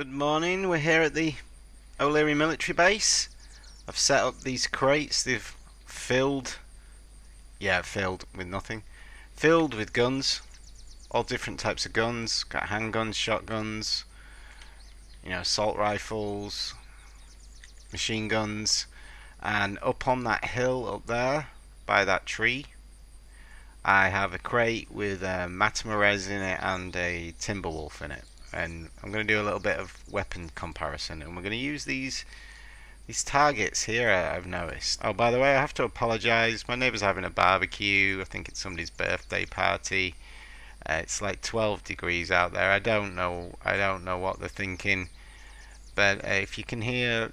Good morning, we're here at the O'Leary military base. I've set up these crates, they've filled with nothing. Filled with guns, all different types of guns, got handguns, shotguns, assault rifles, machine guns, and up on that hill up there, by that tree, I have a crate with a Matamarez in it and a Timberwolf in it. And I'm going to do a little bit of weapon comparison, and we're going to use these targets here. I've noticed. Oh, by the way, I have to apologise. My neighbour's having a barbecue. I think it's somebody's birthday party. It's like 12 degrees out there. I don't know what they're thinking, but if you can hear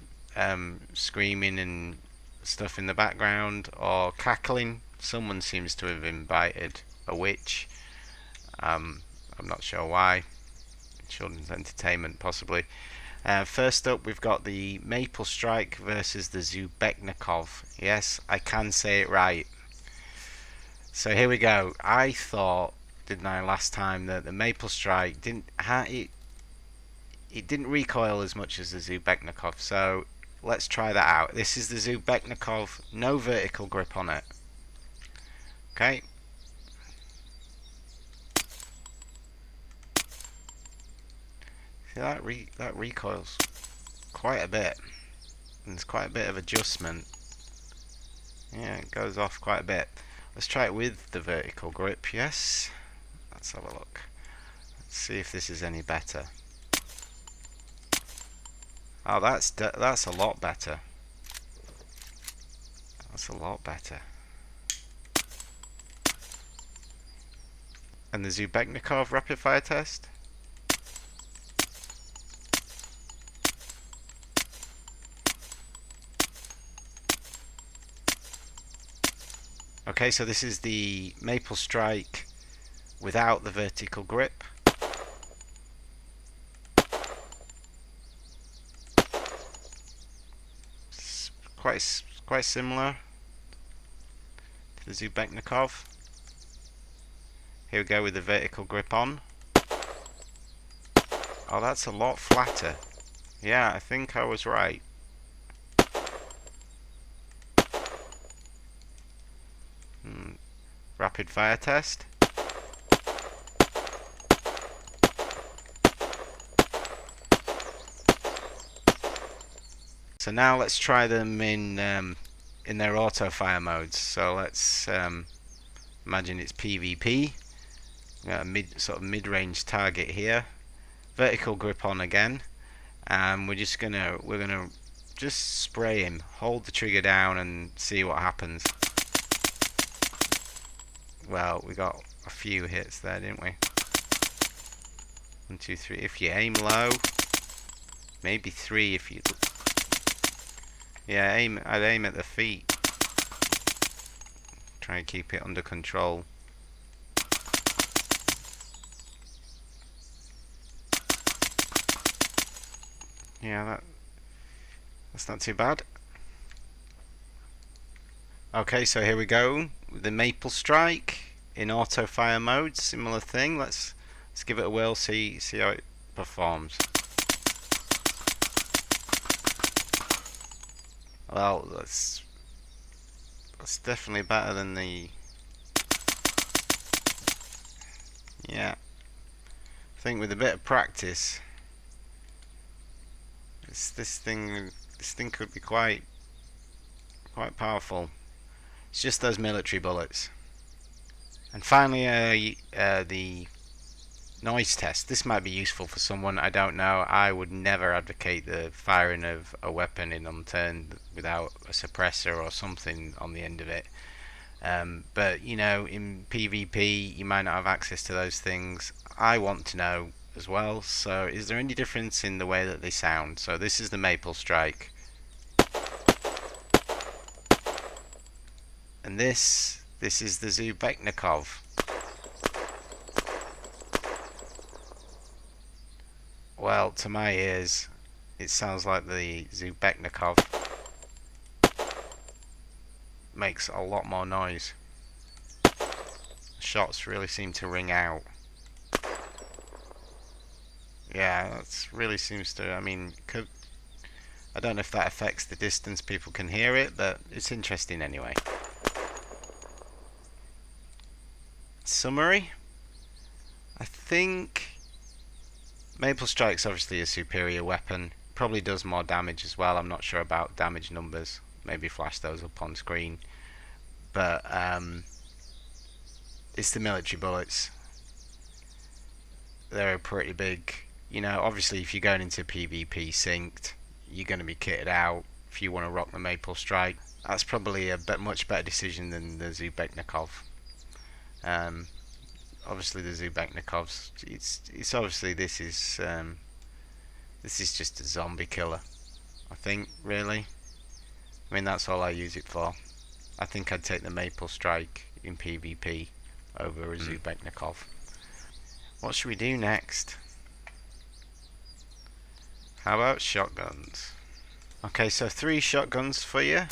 screaming and stuff in the background or cackling, someone seems to have invited a witch. I'm not sure why. Children's entertainment, possibly. First up, we've got the Maple Strike versus the Zubeknikov. Yes, I can say it right. So here we go. I thought, didn't I, last time, that the Maple Strike didn't recoil as much as the Zubeknikov. So let's try that out. This is the Zubeknikov, no vertical grip on it. Okay. That recoils quite a bit, and there's quite a bit of adjustment. Yeah, it goes off quite a bit. Let's try it with the vertical grip. Yes, let's have a look. Let's see if this is any better. Oh, that's a lot better. That's a lot better. And the Zubeknikov rapid fire test. Okay, so this is the Maple Strike without the vertical grip. It's quite similar to the Zubeknikov. Here we go with the vertical grip on. Oh, that's a lot flatter. Yeah, I think I was right. Rapid fire test. So now let's try them in their auto fire modes. So let's imagine it's PvP. Got a mid-range target here. Vertical grip on again, and we're gonna just spray him. Hold the trigger down and see what happens. Well, we got a few hits there, didn't we? 1, 2, 3. If you aim low, maybe 3 if you. Yeah, I'd aim at the feet. Try and keep it under control. Yeah, that's not too bad. Okay, so here we go with the Maple Strike in auto fire mode. Similar thing. Let's give it a whirl. See how it performs. Well, that's definitely better than the. Yeah, I think with a bit of practice, this thing could be quite powerful. It's just those military bullets. And finally, the noise test. This might be useful for someone. I don't know. I would never advocate the firing of a weapon in Unturned without a suppressor or something on the end of it. But in PvP, you might not have access to those things. I want to know as well. So, is there any difference in the way that they sound? So, this is the Maple Strike. And this is the Zubeknikov. Well, to my ears, it sounds like the Zubeknikov makes a lot more noise. Shots really seem to ring out. Yeah, that really seems to. I mean, I don't know if that affects the distance people can hear it, but it's interesting anyway. Summary. I think Maple Strike's obviously a superior weapon. Probably does more damage as well. I'm not sure about damage numbers. Maybe flash those up on screen. But it's the military bullets. They're pretty big. You know, obviously if you're going into PvP synced, you're going to be kitted out. If you want to rock the Maple Strike, that's probably a much better decision than the Zubeknikov. Obviously the Zubeknikovs, it's obviously this is just a zombie killer. I think, really. I mean, that's all I use it for. I think I'd take the Maple Strike in PvP over a Zubeknikov. What should we do next? How about shotguns? Okay, so 3 shotguns for you.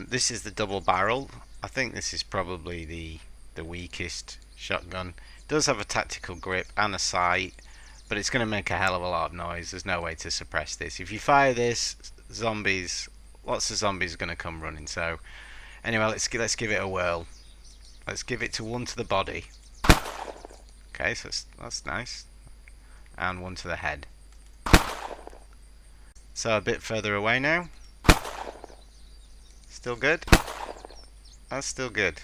This is the double barrel. I think this is probably the weakest shotgun. It does have a tactical grip and a sight, but it's going to make a hell of a lot of noise. There's no way to suppress this. If you fire this, lots of zombies are going to come running. So anyway, let's give it a whirl. Let's give it to one to the body. Okay, so that's nice. And one to the head. So a bit further away now. Still good? That's still good.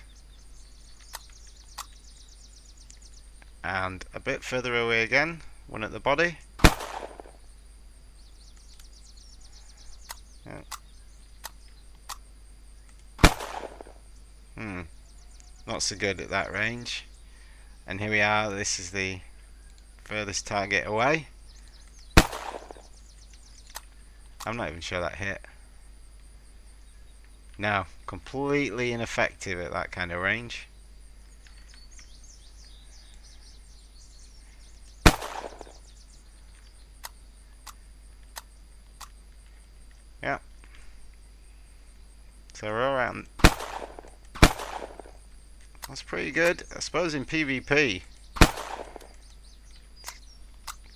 And a bit further away again. One at the body. Yeah. Not so good at that range. And here we are. This is the furthest target away. I'm not even sure that hit. No, completely ineffective at that kind of range. Yeah. So we're around. That's pretty good. I suppose in PvP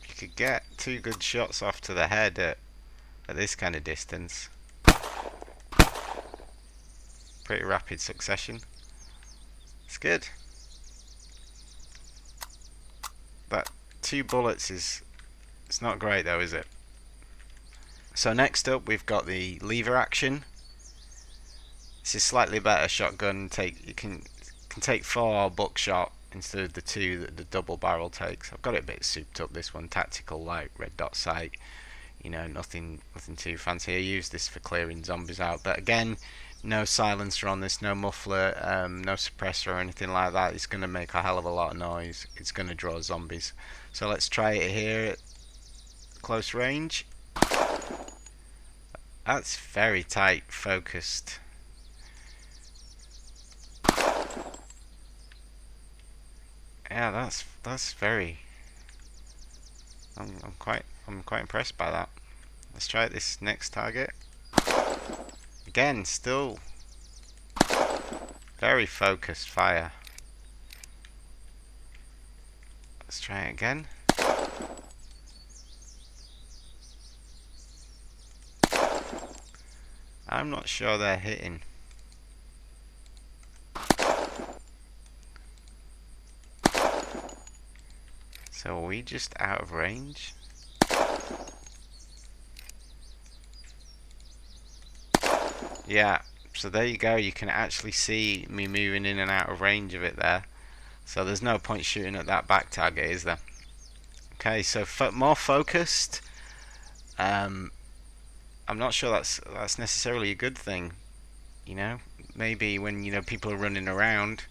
you could get 2 good shots off to the head at this kind of distance. Pretty rapid succession. It's good. That 2 bullets it's not great though, is it? So next up we've got the lever action. This is slightly better shotgun. You can take 4 buckshot instead of the 2 that the double barrel takes. I've got it a bit souped up, this one. Tactical light, red dot sight. You know, nothing too fancy. I use this for clearing zombies out, but again, no silencer on this, no muffler, no suppressor or anything like that. It's going to make a hell of a lot of noise. It's going to draw zombies. So let's try it here at close range. That's very tight focused. Yeah, that's very. I'm quite impressed by that. Let's try this next target. Again, still very focused fire. Let's try it again. I'm not sure they're hitting. So are we just out of range? Yeah, so there you go. You can actually see me moving in and out of range of it there. So there's no point shooting at that back target, is there? Okay, so more focused. I'm not sure that's necessarily a good thing. You know, maybe when people are running around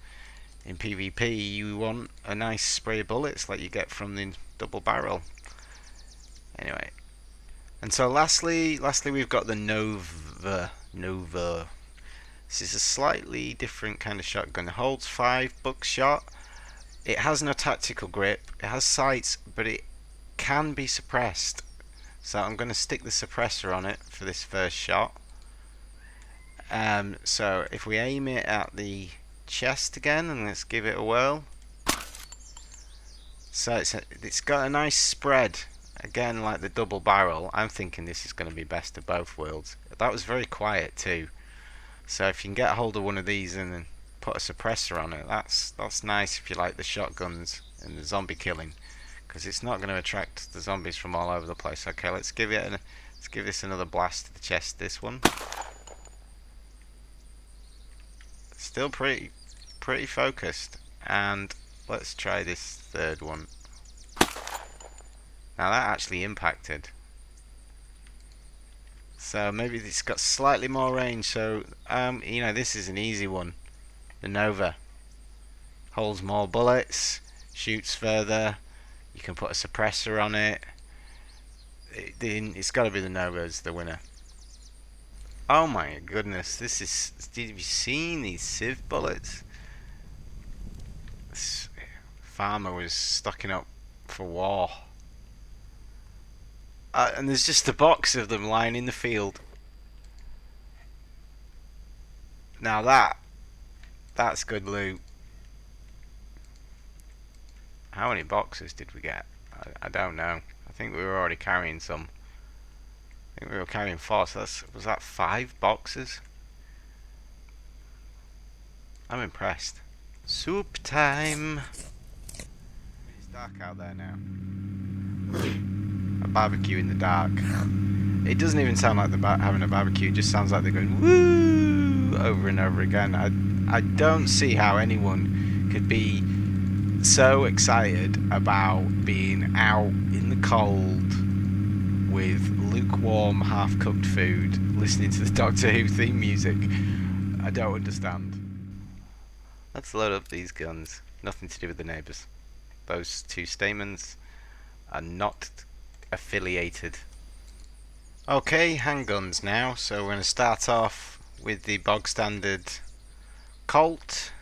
in PvP, you want a nice spray of bullets like you get from the double barrel. Anyway, and so lastly we've got the Nova. This is a slightly different kind of shotgun. It holds 5 buckshot. It has no tactical grip. It has sights, but it can be suppressed. So I'm going to stick the suppressor on it for this first shot. So if we aim it at the chest again, and let's give it a whirl. So it's got a nice spread. Again, like the double barrel, I'm thinking this is going to be best of both worlds. That was very quiet too. So if you can get a hold of one of these and then put a suppressor on it, that's nice if you like the shotguns and the zombie killing, because it's not going to attract the zombies from all over the place. Okay, let's give this another blast to the chest. This one, still pretty focused, and let's try this third one. Now that actually impacted. So maybe it's got slightly more range. So you know, this is an easy one. The Nova holds more bullets, shoots further. You can put a suppressor on it. It's got to be the Nova as the winner. Oh my goodness, this is. Did you seen these Civ bullets? This farmer was stocking up for war. And there's just a box of them lying in the field. Now that's good loot. How many boxes did we get? I don't know. I think we were already carrying some. I think we were carrying 4, so was that 5 boxes? I'm impressed. Soup time! It's dark out there now. A barbecue in the dark. It doesn't even sound like they're having a barbecue, it just sounds like they're going woo over and over again. I don't see how anyone could be so excited about being out in the cold with lukewarm, half-cooked food, listening to the Doctor Who theme music. I don't understand. Let's load up these guns. Nothing to do with the neighbours. Those 2 stamens are not affiliated. Okay, handguns now. So we're going to start off with the bog standard Colt.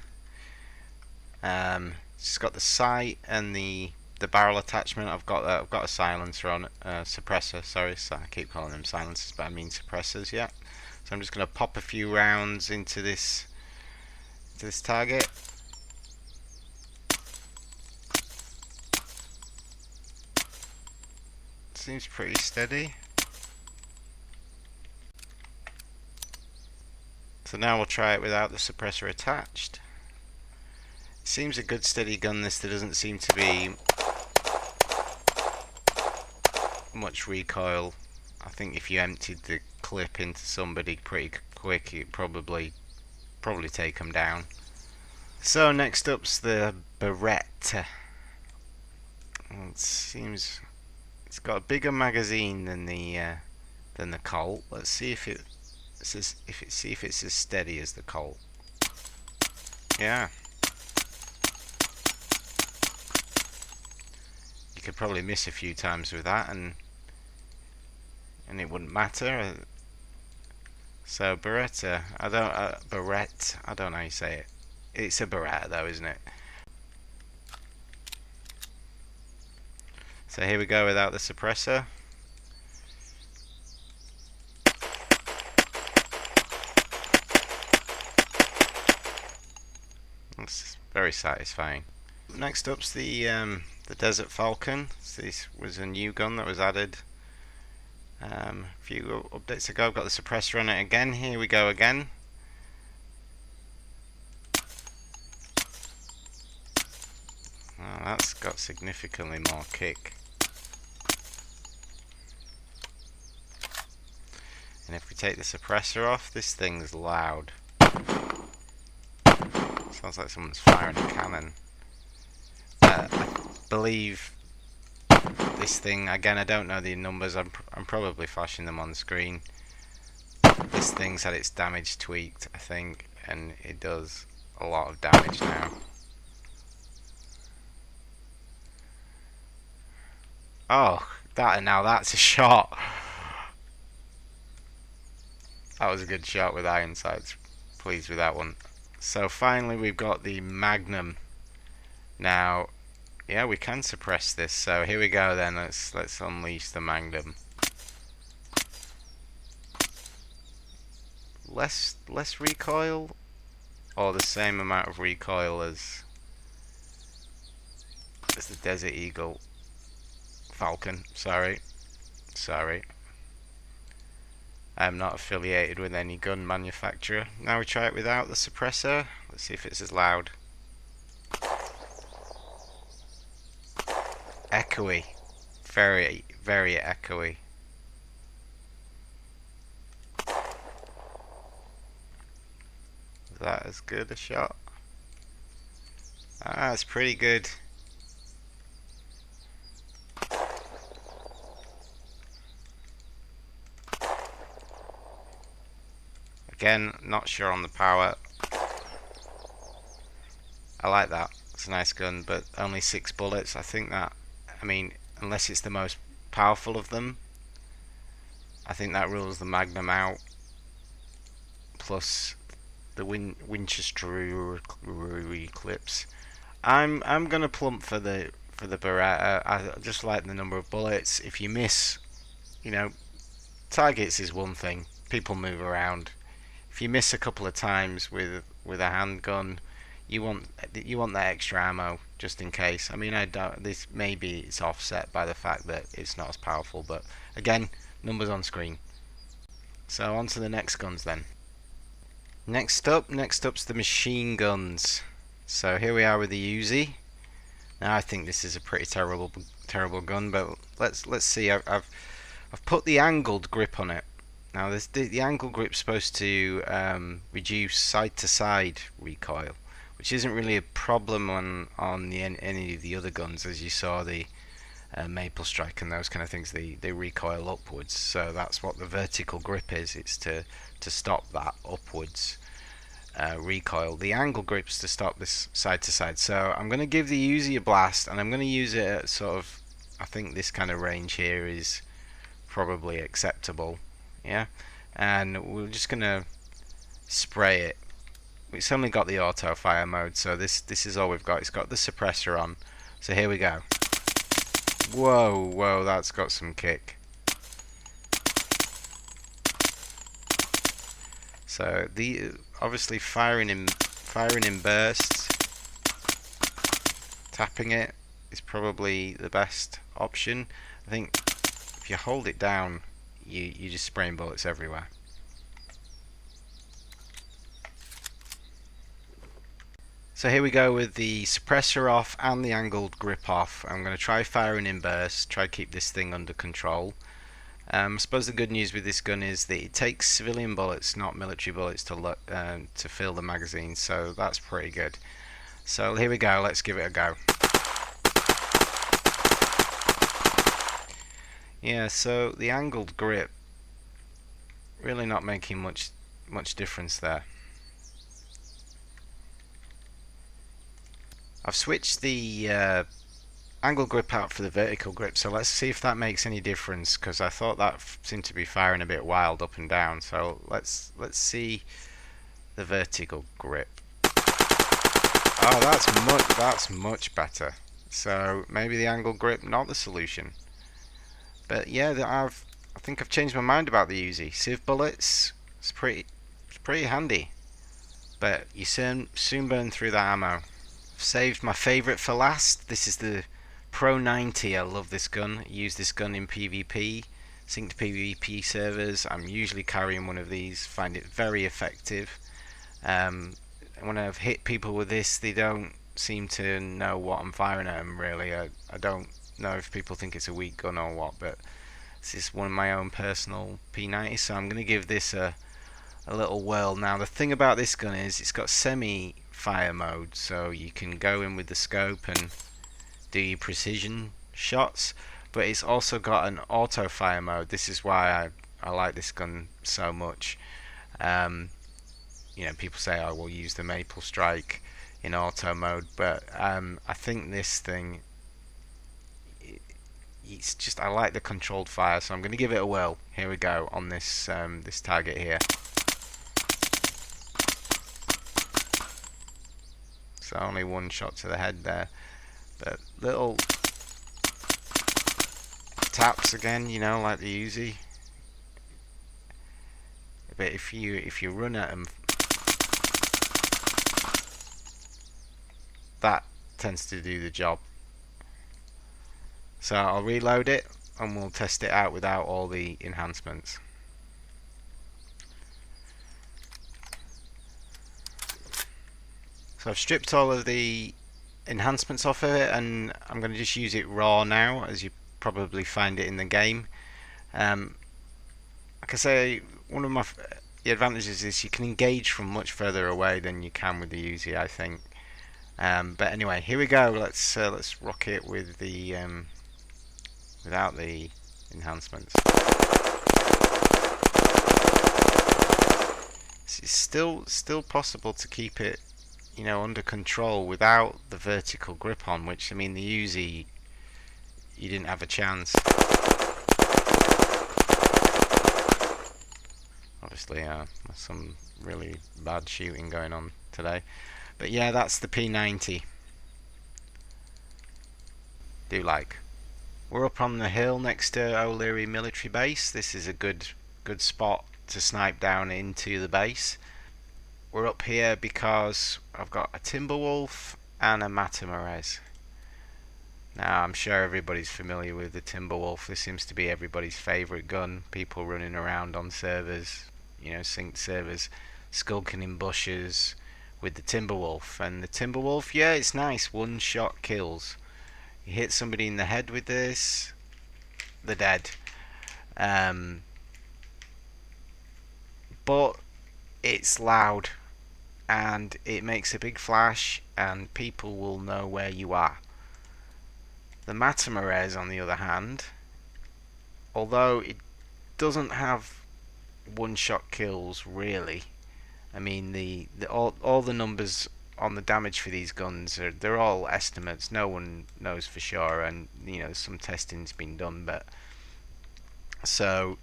It's got the sight and the barrel attachment. I've got a silencer on it, suppressor. Sorry, so I keep calling them silencers, but I mean suppressors. Yeah. So I'm just going to pop a few rounds into this target. Seems pretty steady. So now we'll try it without the suppressor attached. It seems a good steady gun this. There doesn't seem to be much recoil. I think if you emptied the clip into somebody pretty quick, it'd probably take them down. So next up's the Beretta. It seems it's got a bigger magazine than the Colt. Let's see if it's as steady as the Colt. Yeah. You could probably miss a few times with that, and it wouldn't matter. So Beretta, I don't know how you say it. It's a Beretta though, isn't it? So here we go without the suppressor. That's very satisfying. Next up's the Desert Falcon. So this was a new gun that was added a few updates ago. I've got the suppressor on it again. Here we go again. Oh, that's got significantly more kick. And if we take the suppressor off, this thing's loud. Sounds like someone's firing a cannon. I believe this thing, again I don't know the numbers, I'm probably flashing them on the screen. This thing's had its damage tweaked, I think, and it does a lot of damage now. Oh, now that's a shot. That was a good shot with iron sights. Pleased with that one. So finally we've got the Magnum. Now, yeah, we can suppress this. So here we go then. Let's unleash the Magnum. Less recoil, or the same amount of recoil as It's the Desert Eagle Falcon. Sorry. I'm not affiliated with any gun manufacturer. Now we try it without the suppressor. Let's see if it's as loud. Echoey. Very, very echoey. Is that as good a shot? Ah, it's pretty good. Again, not sure on the power. I like that. It's a nice gun, but only 6 bullets. I think that, I mean, unless it's the most powerful of them, I think that rules the Magnum out. Plus the Winchester clips. I'm gonna plump for the Beretta. I just like the number of bullets. If you miss, you know, targets is one thing. People move around. If you miss a couple of times with a handgun, you want that extra ammo just in case. I mean, I doubt this. Maybe it's offset by the fact that it's not as powerful, but again, numbers on screen. So on to the next guns then. Next up's the machine guns. So here we are with the Uzi. Now I think this is a pretty terrible gun, but let's see. I've put the angled grip on it. Now the angle grip's supposed to reduce side-to-side recoil, which isn't really a problem on any of the other guns, as you saw the Maple Strike and those kind of things. They recoil upwards, so that's what the vertical grip is. It's to stop that upwards recoil. The angle grip's to stop this side-to-side. So I'm going to give the Uzi a blast, and I'm going to use it at sort of, I think this kind of range here is probably acceptable. Yeah, and we're just gonna spray it. It's only got the auto fire mode, so this is all we've got. It's got the suppressor on. So here we go. Whoa, that's got some kick. So the obviously firing in bursts. Tapping it is probably the best option. I think if you hold it down, you just spraying bullets everywhere. So here we go with the suppressor off and the angled grip off. I'm going to try firing in bursts, try to keep this thing under control. I suppose the good news with this gun is that it takes civilian bullets, not military bullets, to fill the magazine, so that's pretty good. So here we go, let's give it a go. Yeah, so the angled grip really not making much difference there. I've switched the angle grip out for the vertical grip, so let's see if that makes any difference, because I thought that seemed to be firing a bit wild up and down. So let's see the vertical grip. Oh, that's much better. So maybe the angle grip not the solution. But yeah, I think I've changed my mind about the Uzi. Civ bullets, it's pretty handy, but you soon burn through that ammo. I've saved my favourite for last. This is the Pro 90. I love this gun. I use this gun in PvP, synced PvP servers. I'm usually carrying one of these. Find it very effective. When I've hit people with this, they don't seem to know what I'm firing at them. Really, I don't know if people think it's a weak gun or what, but this is one of my own personal P90, so I'm going to give this a little whirl. Now the thing about this gun is it's got semi-fire mode, so you can go in with the scope and do your precision shots, but it's also got an auto fire mode. This is why I like this gun so much. You know, people say, oh, we'll use the Maple Strike in auto mode, but I think this thing, it's just, I like the controlled fire, so I'm going to give it a whirl. Here we go on this this target here. So only one shot to the head there, but little taps again, you know, like the Uzi. But if you run at them, that tends to do the job. So I'll reload it and we'll test it out without all the enhancements. So I've stripped all of the enhancements off of it, and I'm going to just use it raw now, as you probably find it in the game. Like I say, one of the advantages is you can engage from much further away than you can with the Uzi, I think. But anyway, here we go. Let's rock it with the without the enhancements. It's still possible to keep it, under control without the vertical grip on. Which, I mean, the Uzi, you didn't have a chance. Obviously, there's some really bad shooting going on today. But yeah, that's the P90. Do like. We're up on the hill next to O'Leary military base. This is a good spot to snipe down into the base. We're up here because I've got a Timberwolf and a Matamarez. Now, I'm sure everybody's familiar with the Timberwolf. This seems to be everybody's favourite gun. People running around on servers, synced servers, skulking in bushes with the Timberwolf. And the Timberwolf, yeah, it's nice. One-shot kills. You hit somebody in the head with this, they're dead. But it's loud, and it makes a big flash, and people will know where you are. The Matamarez, on the other hand, although it doesn't have one-shot kills really, I mean all the numbers on the damage for these guns they're all estimates. No one knows for sure, and some testing's been done, but so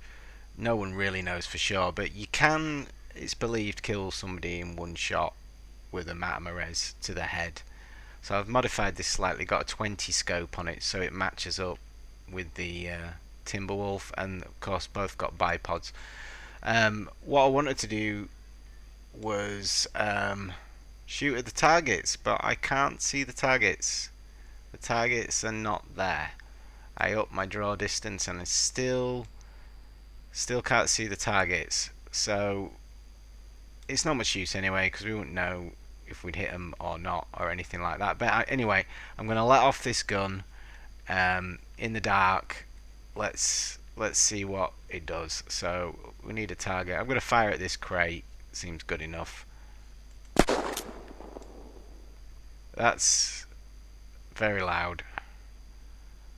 no one really knows for sure. But you can, it's believed, kill somebody in one shot with a Matamarez to the head. So I've modified this slightly, got a 20 scope on it so it matches up with the Timberwolf, and of course both got bipods. What I wanted to do was shoot at the targets, but I can't see the targets. The targets are not there. I upped my draw distance and I still can't see the targets. So it's not much use anyway, because we wouldn't know if we'd hit them or not or anything like that. But anyway, I'm going to let off this gun in the dark. Let's see what it does. So we need a target. I'm going to fire at this crate. Seems good enough. That's very loud.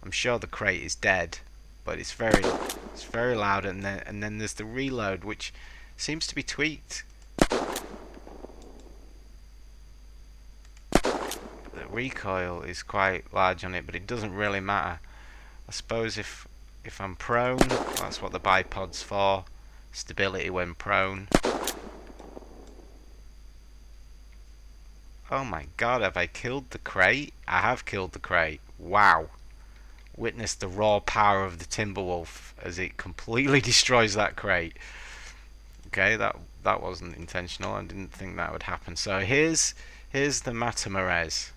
I'm sure the crate is dead, but it's very loud. And then there's the reload, which seems to be tweaked. The recoil is quite large on it, but it doesn't really matter. I suppose if I'm prone, that's what the bipod's for. Stability when prone. Oh my god, have I killed the crate? I have killed the crate. Wow. Witness the raw power of the Timberwolf as it completely destroys that crate. Okay, that wasn't intentional. I didn't think that would happen. So here's the Matamarez.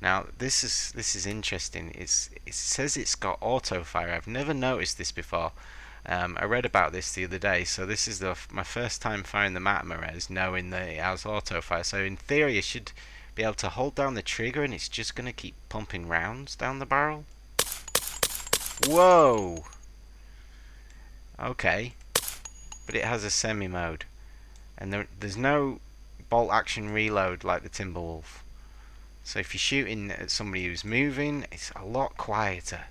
Now this is interesting. It says it's got auto fire. I've never noticed this before. I read about this the other day, so this is my first time firing the Matamarez, knowing that it has auto fire. So in theory, I should be able to hold down the trigger, and it's just going to keep pumping rounds down the barrel. Whoa! Okay, but it has a semi mode, and there's no bolt action reload like the Timberwolf. So if you're shooting at somebody who's moving, it's a lot quieter.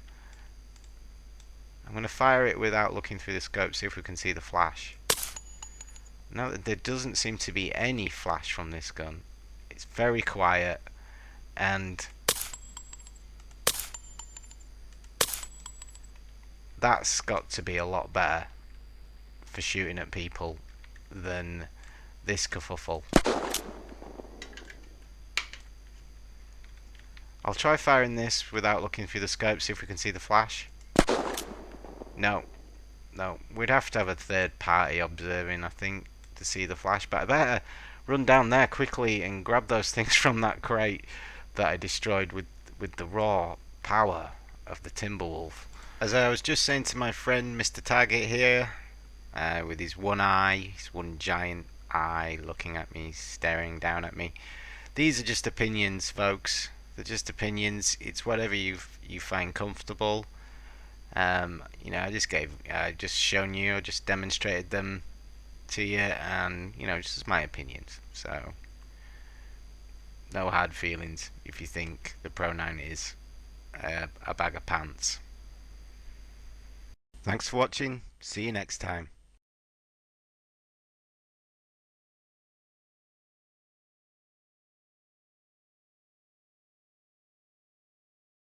I'm going to fire it without looking through the scope, see if we can see the flash. No, there doesn't seem to be any flash from this gun. It's very quiet, and that's got to be a lot better for shooting at people than this kerfuffle. I'll try firing this without looking through the scope, see if we can see the flash. No, we'd have to have a third party observing, I think, to see the flash. But I better run down there quickly and grab those things from that crate that I destroyed with the raw power of the Timberwolf. As I was just saying to my friend Mr. Target here, with his one eye, his one giant eye looking at me, staring down at me. These are just opinions, folks. They're just opinions. It's whatever you find comfortable. I just shown you, I just demonstrated them to you, and just my opinions. So no hard feelings if you think the pronoun is a bag of pants. Thanks for watching. See you next time.